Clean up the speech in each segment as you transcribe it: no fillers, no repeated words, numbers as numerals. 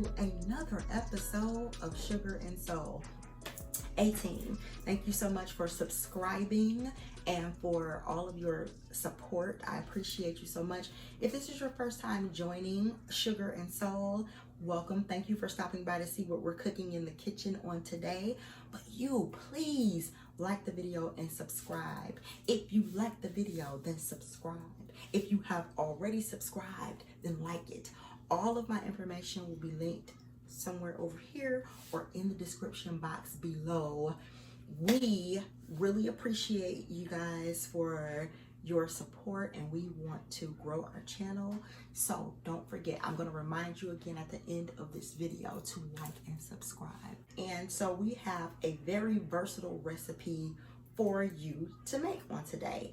to another episode of Sugar and Soul. 18. Thank you so much for subscribing and for all of your support. I appreciate you so much. If this is your first time joining Sugar and Soul, welcome. Thank you for stopping by to see what we're cooking in the kitchen on today. But you, please like the video and subscribe. If you like the video, then subscribe. If you have already subscribed, then like it. All of my information will be linked somewhere over here or in the description box below. We really appreciate you guys for your support, and we want to grow our channel. So don't forget, I'm going to remind you again at the end of this video to like and subscribe. And so we have a very versatile recipe for you to make on today.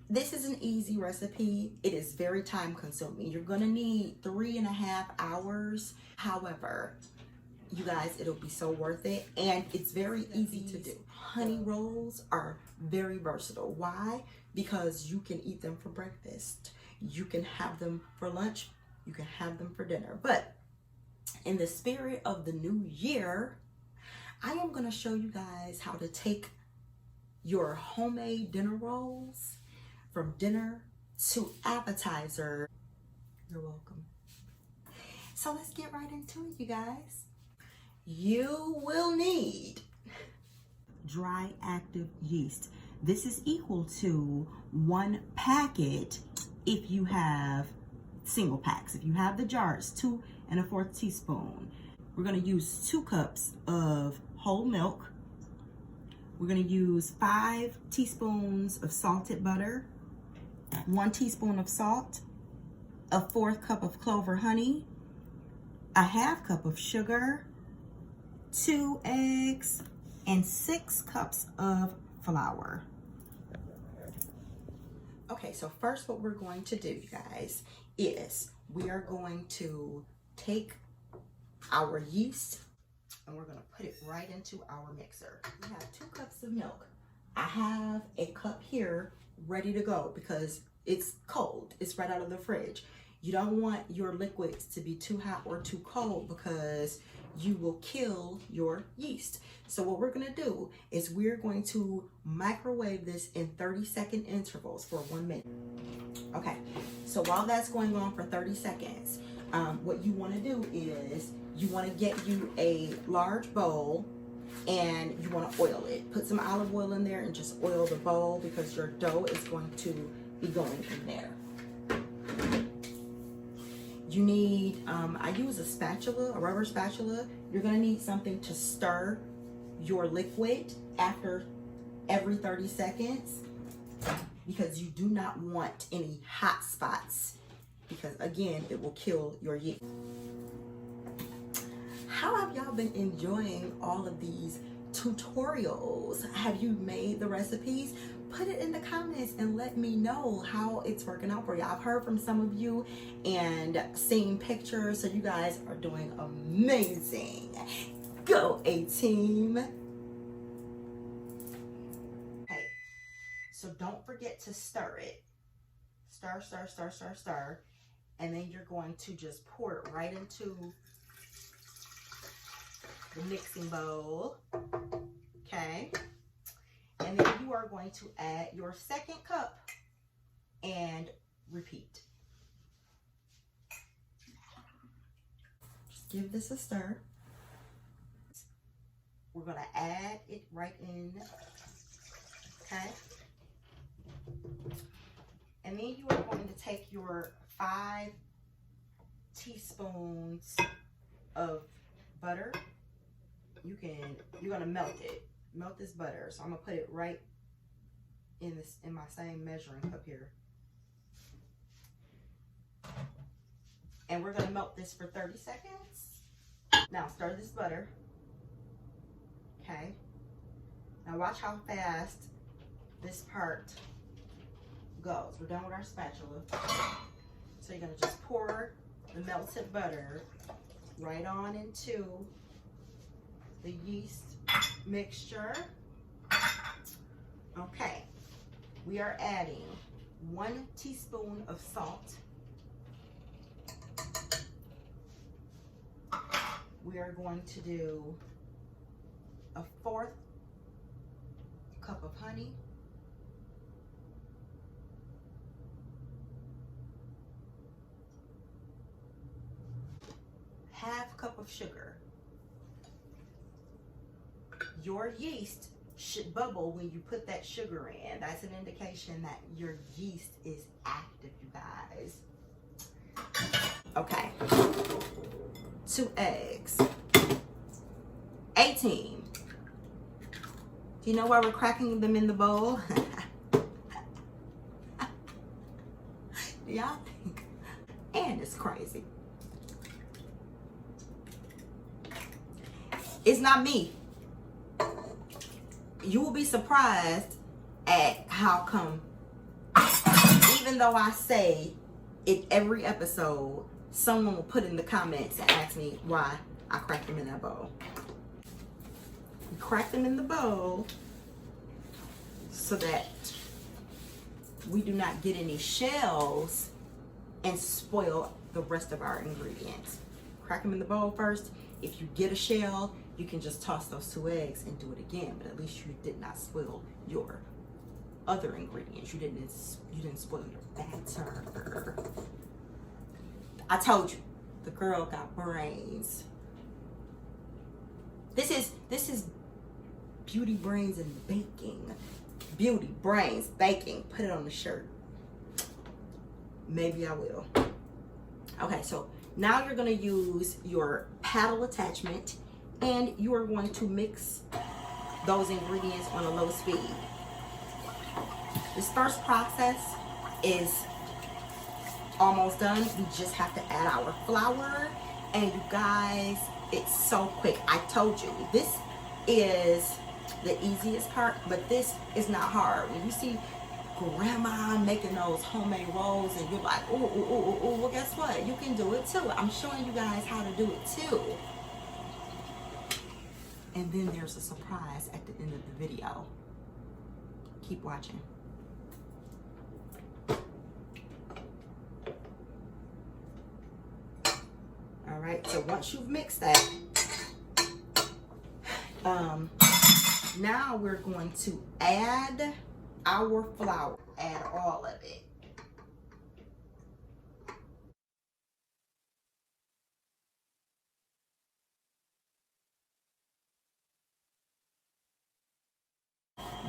This is an easy recipe. It is very time consuming. You're gonna need 3.5 hours. However, you guys, it'll be so worth it. And it's very easy to do. Honey rolls are very versatile. Why? Because you can eat them for breakfast. You can have them for lunch. You can have them for dinner. But in the spirit of the new year, I am gonna show you guys how to take your homemade dinner rolls from dinner to appetizer. You're welcome. So let's get right into it, you guys. You will need dry active yeast. This is equal to 1 packet if you have single packs. If you have the jars, 2 1/4 teaspoon. We're gonna use 2 cups of whole milk. We're gonna use 5 teaspoons of salted butter, 1 teaspoon of salt, a 1/4 cup of clover honey, a 1/2 cup of sugar, 2 eggs, and 6 cups of flour. Okay, so first what we're going to do, you guys, is we are going to take our yeast and we're going to put it right into our mixer. We have 2 cups of milk. I have a cup here ready to go because it's cold. It's right out of the fridge. You don't want your liquids to be too hot or too cold because you will kill your yeast. So what we're gonna do is we're going to microwave this in 30-second intervals for 1 minute. Okay, so while that's going on for 30 seconds, what you wanna do is you wanna get you a large bowl and you want to oil it. Put some olive oil in there and just oil the bowl because your dough is going to be going in there. You need, I use a spatula, a rubber spatula. You're going to need something to stir your liquid after every 30 seconds because you do not want any hot spots because, again, it will kill your yeast. How have y'all been enjoying all of these tutorials? Have you made the recipes? Put it in the comments and let me know how it's working out for you. I've heard from some of you and seen pictures, so you guys are doing amazing. Go A-team. Okay, so don't forget to stir it. Stir, stir, stir, stir, stir. And then you're going to just pour it right into the mixing bowl, okay? And then you are going to add your 2nd cup and repeat. Just give this a stir. We're gonna add it right in, okay? And then you are going to take your 5 teaspoons of butter. You're gonna melt it. Melt this butter. So I'm gonna put it right in my same measuring cup here. And we're gonna melt this for 30 seconds. Now stir this butter. Okay. Now watch how fast this part goes. We're done with our spatula. So you're gonna just pour the melted butter right on into the yeast mixture. Okay, we are adding 1 teaspoon of salt, we are going to do a 1/4 cup of honey, ½ cup of sugar. Your yeast should bubble when you put that sugar in. That's an indication that your yeast is active, you guys. Okay. 2 eggs. 18. Do you know why we're cracking them in the bowl? Y'all think? And it's crazy. It's not me. You will be surprised at how come, even though I say it every episode, someone will put in the comments and ask me why I cracked them in that bowl. We crack them in the bowl so that we do not get any shells and spoil the rest of our ingredients. Crack them in the bowl first. If you get a shell, you can just toss those 2 eggs and do it again, but at least you did not spoil your other ingredients. You didn't spoil your batter. I told you, the girl got brains. This is beauty brains and baking. Beauty brains, baking. Put it on the shirt. Maybe I will. Okay, so now you're gonna use your paddle attachment and you are going to mix those ingredients on a low speed. This first process is almost done. We just have to add our flour, and you guys, it's so quick. I told you, this is the easiest part, but this is not hard. When you see grandma making those homemade rolls and you're like, ooh, ooh, ooh, ooh, ooh, well, guess what? You can do it too. I'm showing you guys how to do it too. And then there's a surprise at the end of the video. Keep watching. All right, so once you've mixed that, now we're going to add our flour. Add all of it.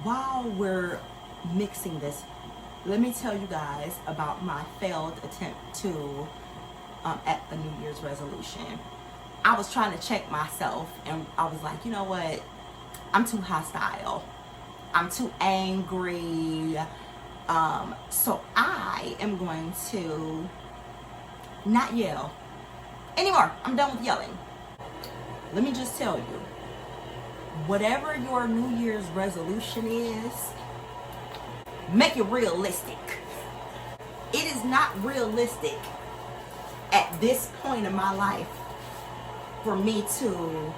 While we're mixing this, let me tell you guys about my failed attempt to at a New Year's resolution. I was trying to check myself and I was like, you know what? I'm too hostile. I'm too angry. So I am going to not yell anymore. I'm done with yelling. Let me just tell you, whatever your New Year's resolution is, make it realistic. It is not realistic at this point in my life for me to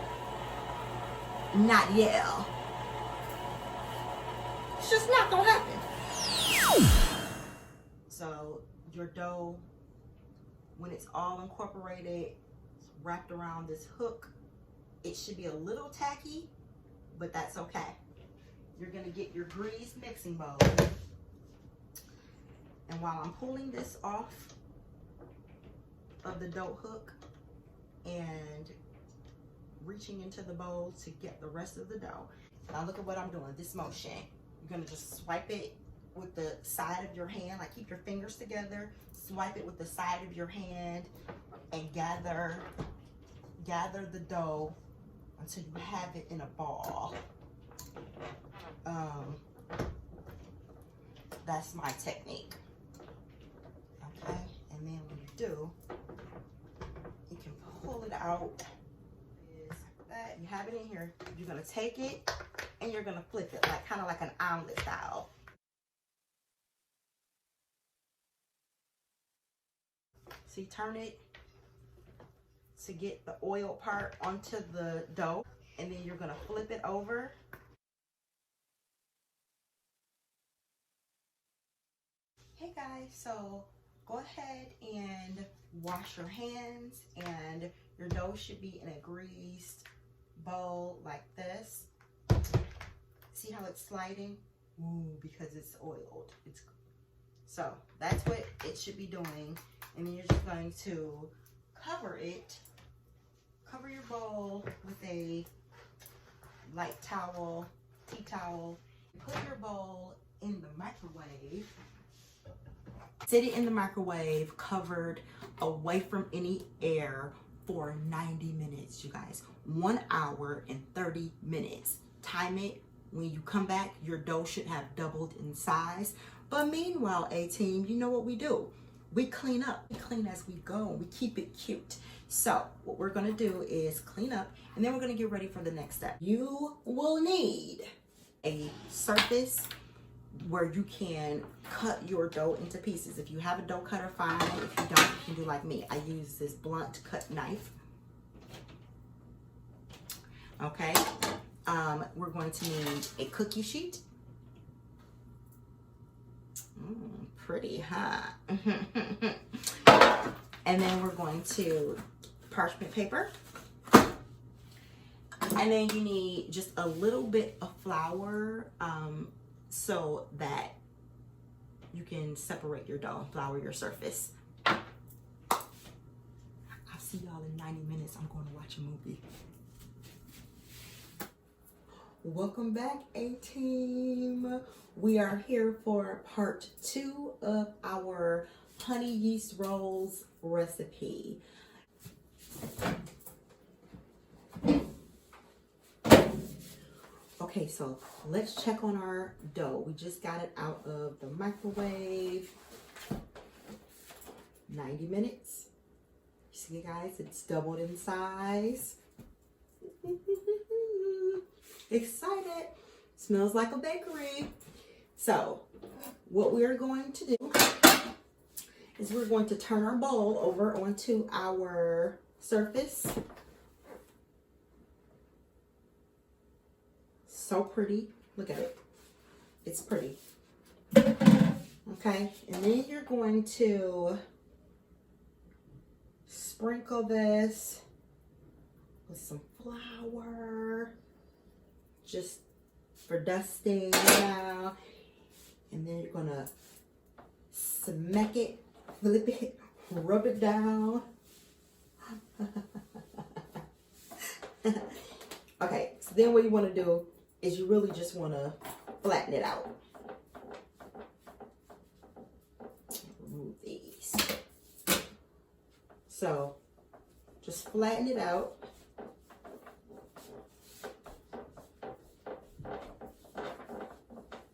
not yell. It's just not gonna happen. So your dough, when it's all incorporated, wrapped around this hook, it should be a little tacky, but that's okay. You're gonna get your greased mixing bowl. And while I'm pulling this off of the dough hook and reaching into the bowl to get the rest of the dough. Now look at what I'm doing, this motion. You're gonna just swipe it with the side of your hand, like keep your fingers together, swipe it with the side of your hand and gather the dough until you have it in a ball. That's my technique. Okay, and then when you do, you can pull it out. Like that. You have it in here. You're gonna take it and you're gonna flip it, like kind of like an omelet style. So you turn it to get the oil part onto the dough, and then you're gonna flip it over. Hey guys, so go ahead and wash your hands and Your dough should be in a greased bowl like this. See how it's sliding? Ooh, because it's oiled. So that's what it should be doing. And then you're just going to cover it. Cover your bowl with a light towel, tea towel. Put your bowl in the microwave. Sit it in the microwave, covered, away from any air, for 90 minutes, you guys. 1 hour and 30 minutes. Time it. When you come back, your dough should have doubled in size. But meanwhile, A-Team, you know what we do? We clean up. We clean as we go. We keep it cute. So what we're going to do is clean up, and then we're going to get ready for the next step. You will need a surface where you can cut your dough into pieces. If you have a dough cutter, fine. If you don't, you can do like me. I use this blunt cut knife. Okay. We're going to need a cookie sheet. Pretty, huh? And then we're going to parchment paper. And then you need just a little bit of flour so that you can separate your dough and flour your surface. I'll see y'all in 90 minutes. I'm going to watch a movie. Welcome back, A-Team. We are here for part 2 of our honey yeast rolls recipe. Okay, so let's check on our dough. We just got it out of the microwave. 90 minutes. You see, guys, it's doubled in size. Excited. Smells like a bakery. So what we're going to do is we're going to turn our bowl over onto our surface. So pretty. Look at it. It's pretty. Okay, and then you're going to sprinkle this with some flour, just for dusting now. And then you're gonna smack it, flip it, rub it down. Okay, so then what you want to do is you really just want to flatten it out. Remove these. So just flatten it out.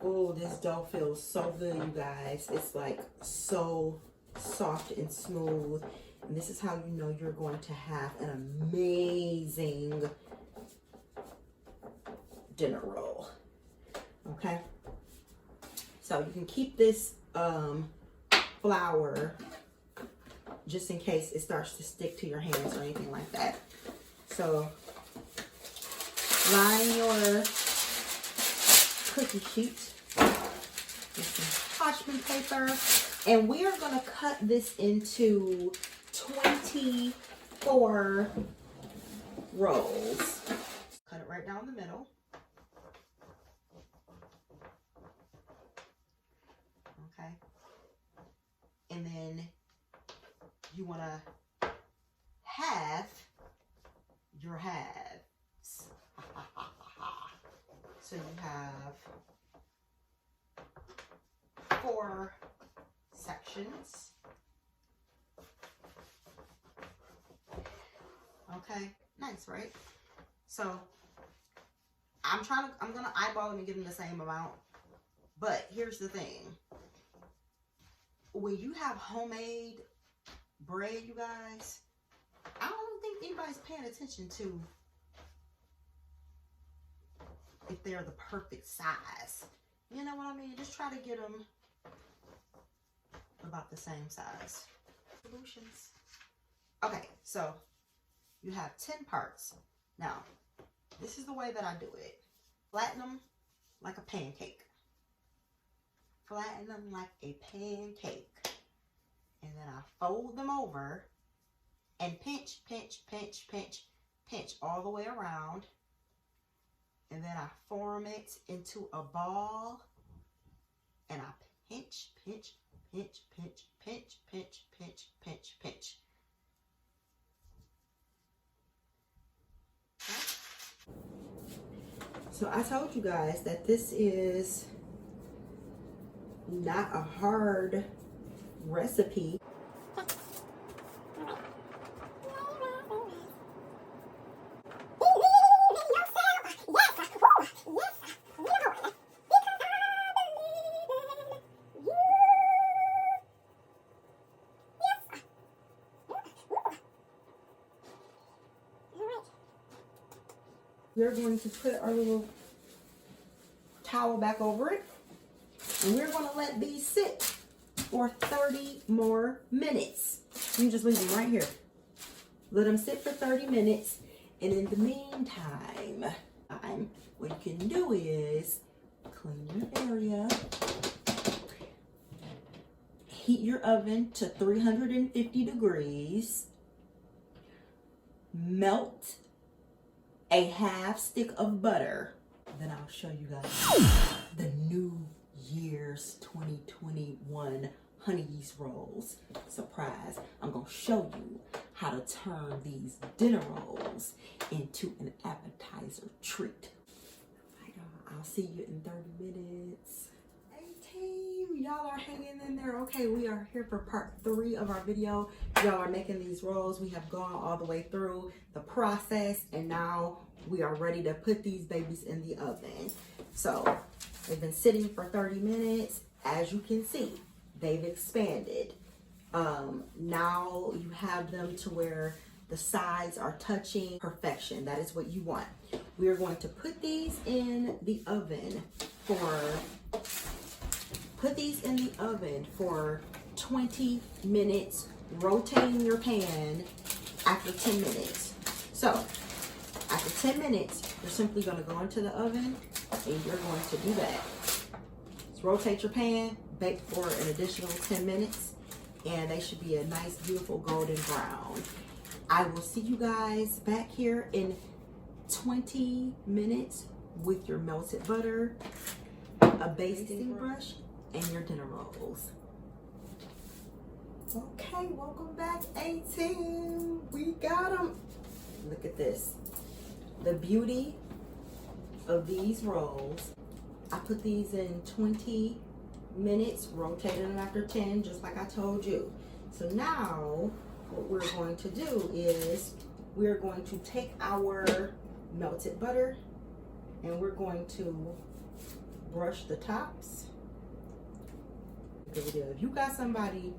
Oh, this dough feels so good, you guys. It's like so soft and smooth. And this is how you know you're going to have an amazing dinner roll. Okay? So you can keep this flour just in case it starts to stick to your hands or anything like that. So line your cookie sheet with some parchment paper, and we are going to cut this into 24 rolls. Cut it right down the middle. Okay. And then you want to halve your halves. So you have 4 sections. Okay, nice, right? So I'm gonna eyeball them and give them the same amount. But here's the thing. When you have homemade bread, you guys, I don't think anybody's paying attention to if they're the perfect size. You know what I mean? Just try to get them about the same size. Solutions. Okay, so you have 10 parts. Now, this is the way that I do it. Flatten them like a pancake. Flatten them like a pancake. And then I fold them over and pinch, pinch, pinch, pinch, pinch all the way around. And then I form it into a ball, and I pinch, pinch, pinch, pinch, pinch, pinch, pinch, pinch, pinch. So I told you guys that this is not a hard recipe. We're going to put our little towel back over it, and we're going to let these sit for 30 more minutes. You just leave them right here. Let them sit for 30 minutes, and in the meantime, what you can do is clean your area, heat your oven to 350 degrees, melt a half stick of butter. Then I'll show you guys the New Year's 2021 honey yeast rolls. Surprise. I'm going to show you how to turn these dinner rolls into an appetizer treat. I'll see you in 30 minutes. Hey team, y'all are hanging in there. Okay, we are here for part 3 of our video. Y'all are making these rolls. We have gone all the way through the process, and now we are ready to put these babies in the oven. So they've been sitting for 30 minutes. As you can see, they've expanded. Now you have them to where the sides are touching perfection. That is what you want. We are going to put these in the oven for 20 minutes, rotating your pan after 10 minutes. So after 10 minutes, you're simply going to go into the oven and you're going to do that. Just rotate your pan, bake for an additional 10 minutes, and they should be a nice, beautiful golden brown. I will see you guys back here in 20 minutes with your melted butter, a basting brush, and your dinner rolls. Okay, welcome back, A-Team. We got them. Look at this. The beauty of these rolls. I put these in 20 minutes, rotated them after 10, just like I told you. So now what we're going to do is we're going to take our melted butter and we're going to brush the tops. If you got somebody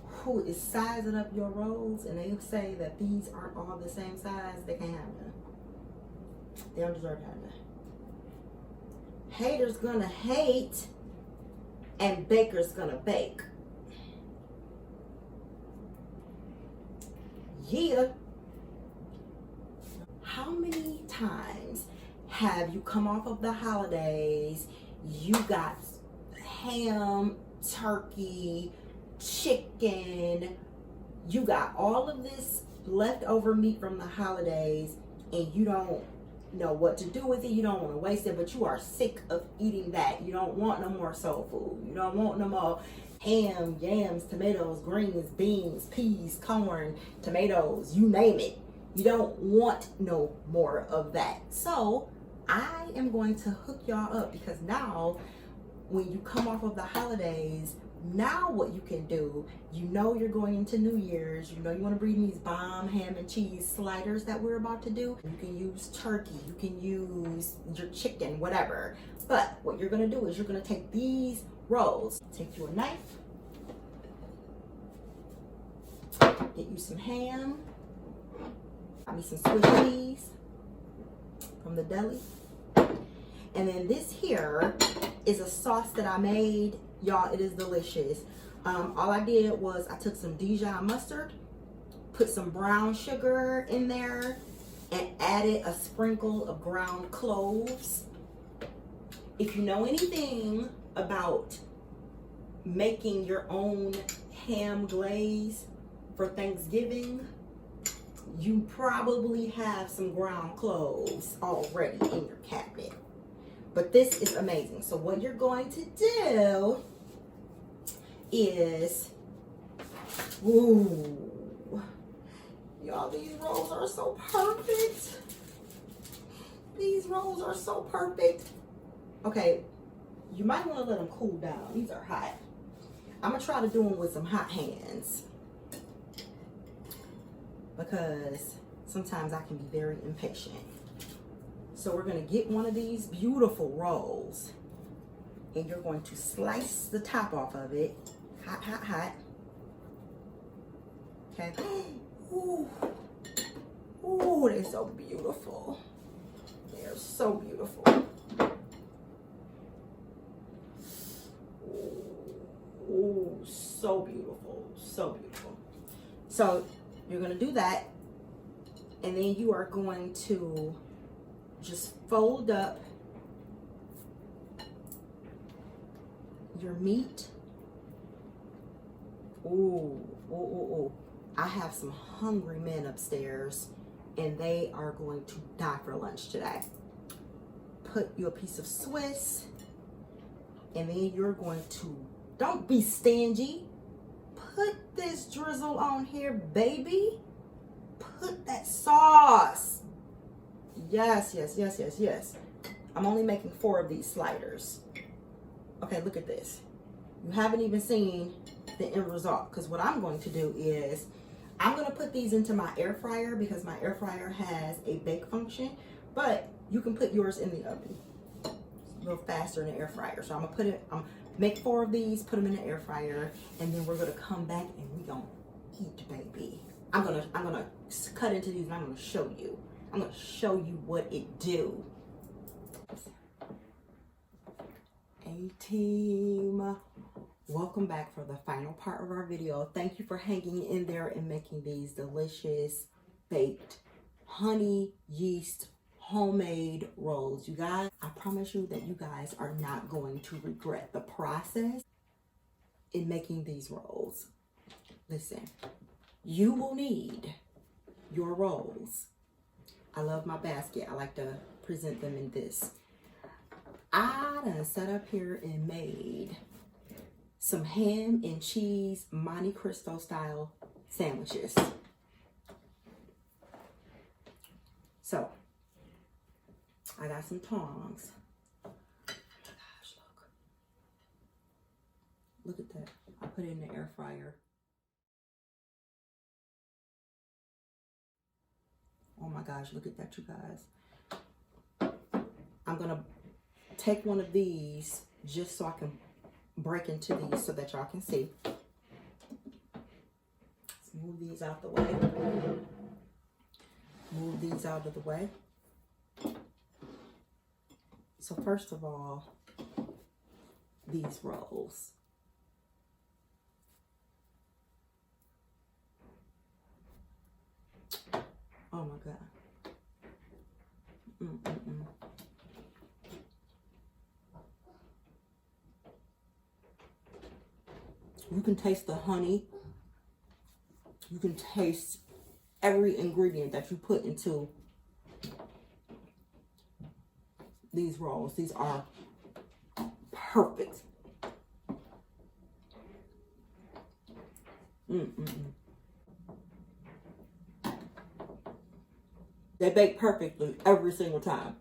who is sizing up your rolls and they say that these aren't all the same size, they can't have none. They don't deserve to have none. Haters gonna hate and bakers gonna bake. Yeah. How many times have you come off of the holidays, you got ham, turkey, chicken, you got all of this leftover meat from the holidays, and you don't know what to do with it, you don't want to waste it, but you are sick of eating that. You don't want no more soul food. You don't want no more ham, yams, tomatoes, greens, beans, peas, corn, tomatoes, you name it. You don't want no more of that. So I am going to hook y'all up, because now when you come off of the holidays, now what you can do, you know you're going into New Year's, you know you want to bring these bomb ham and cheese sliders that we're about to do. You can use turkey, you can use your chicken, whatever. But what you're going to do is you're going to take these rolls, take you a knife, get you some ham, got me some Swiss cheese from the deli. And then this here is a sauce that I made. Y'all, it is delicious. All I did was I took some Dijon mustard, put some brown sugar in there, and added a sprinkle of ground cloves. If you know anything about making your own ham glaze for Thanksgiving, you probably have some ground cloves already in your cabinet. But this is amazing. So what you're going to do is, ooh, y'all, these rolls are so perfect. These rolls are so perfect. Okay, you might want to let them cool down. These are hot. I'm going to try to do them with some hot hands, because sometimes I can be very impatient. So we're going to get one of these beautiful rolls, and you're going to slice the top off of it. Hot, hot, hot. Okay. Ooh. Ooh, they're so beautiful. They're so beautiful. Ooh, so beautiful. So beautiful. So you're going to do that, and then you are going to just fold up your meat. Ooh, ooh, ooh, ooh. I have some hungry men upstairs, and they are going to die for lunch today. Put you a piece of Swiss, and then you're going to, don't be stingy. Put this drizzle on here, baby. Put that sauce. Yes, yes, yes, yes, yes. I'm only making 4 of these sliders. Okay, look at this. You haven't even seen the end result, because what I'm going to do is I'm going to put these into my air fryer, because my air fryer has a bake function, but you can put yours in the oven. It's a little faster in the air fryer. So I'm going to put it, make 4 of these, put them in the air fryer, and then we're going to come back and we're going to eat, baby. I'm going to cut into these, and I'm going to show you. I'm going to show you what it do. A-team, welcome back for the final part of our video. Thank you for hanging in there and making these delicious baked honey yeast homemade rolls. You guys, I promise you that you guys are not going to regret the process in making these rolls. Listen, you will need your rolls. I love my basket. I like to present them in this. I done sat up here and made some ham and cheese Monte Cristo style sandwiches. So I got some tongs. Oh my gosh, look at that. I put it in the air fryer. Oh my gosh, look at that, you guys. I'm gonna take one of these just so I can break into these so that y'all can see. Let's move these out the way. Move these out of the way. So first of all, these rolls. Oh my God. You can taste the honey. You can taste every ingredient that you put into these rolls. These are perfect. They bake perfectly every single time.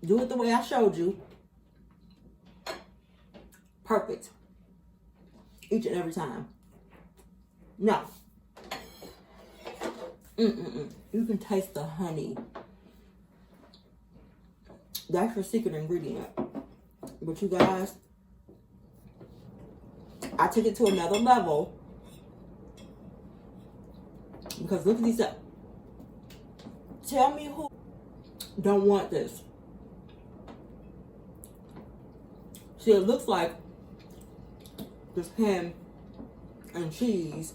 Do it the way I showed you. Perfect. Each and every time. No. You can taste the honey. That's your secret ingredient. But you guys, I took it to another level. Because look at these up. Tell me who don't want this. See, it looks like this ham and cheese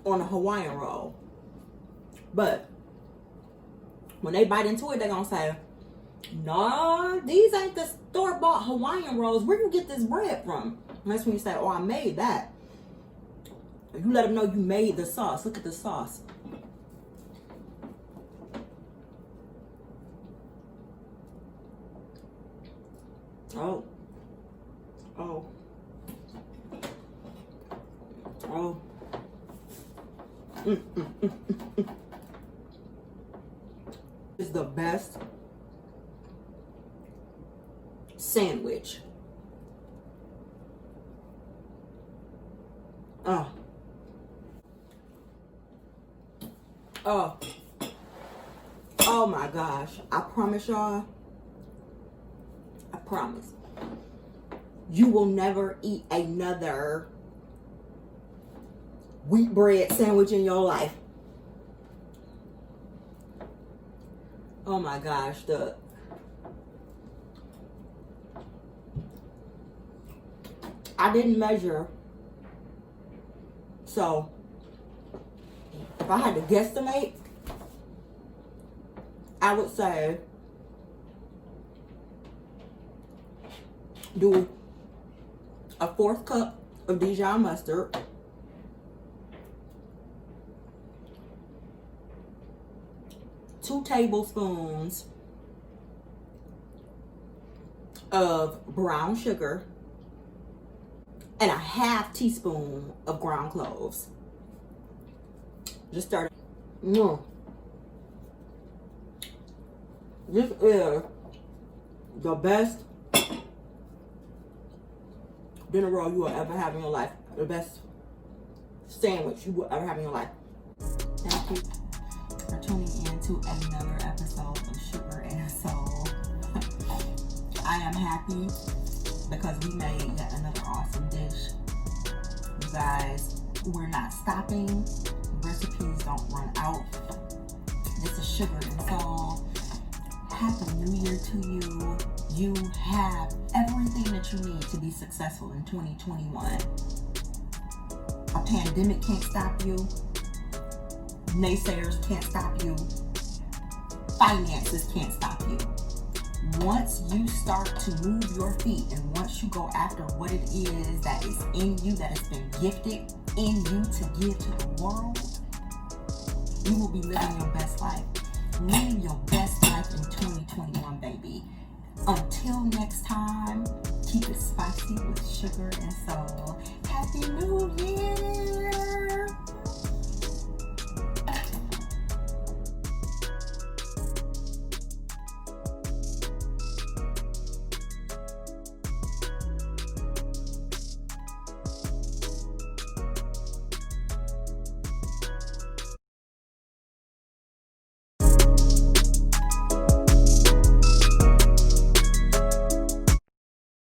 on a Hawaiian roll. But when they bite into it, they're going to say, nah, these ain't the store-bought Hawaiian rolls. Where you get this bread from? And that's when you say, oh, I made that. You let them know you made the sauce. Look at the sauce. Oh. Oh. Oh. It's the best sandwich. Oh. Oh. Oh my gosh. I promise y'all. I promise. You will never eat another wheat bread sandwich in your life. Oh my gosh. I didn't measure. So, if I had to guesstimate, I would say do a 1/4 cup of Dijon mustard, two tablespoons of brown sugar, and a 1/2 teaspoon of ground cloves. Just start. No. This is the best dinner roll you will ever have in your life. The best sandwich you will ever have in your life. Thank you for tuning in to another episode of Sugar and Soul. I am happy because we made yet another awesome dish. You guys, we're not stopping. Recipes don't run out. This is Sugar and Soul. Happy New Year to you. You have everything that you need to be successful in 2021. A pandemic can't stop you. Naysayers can't stop you. Finances can't stop you. Once you start to move your feet and once you go after what it is that is in you, that has been gifted in you to give to the world, you will be living your best life. Live your best life in 2021, baby. Until next time, keep it spicy with Sugar and Soul. Happy New Year!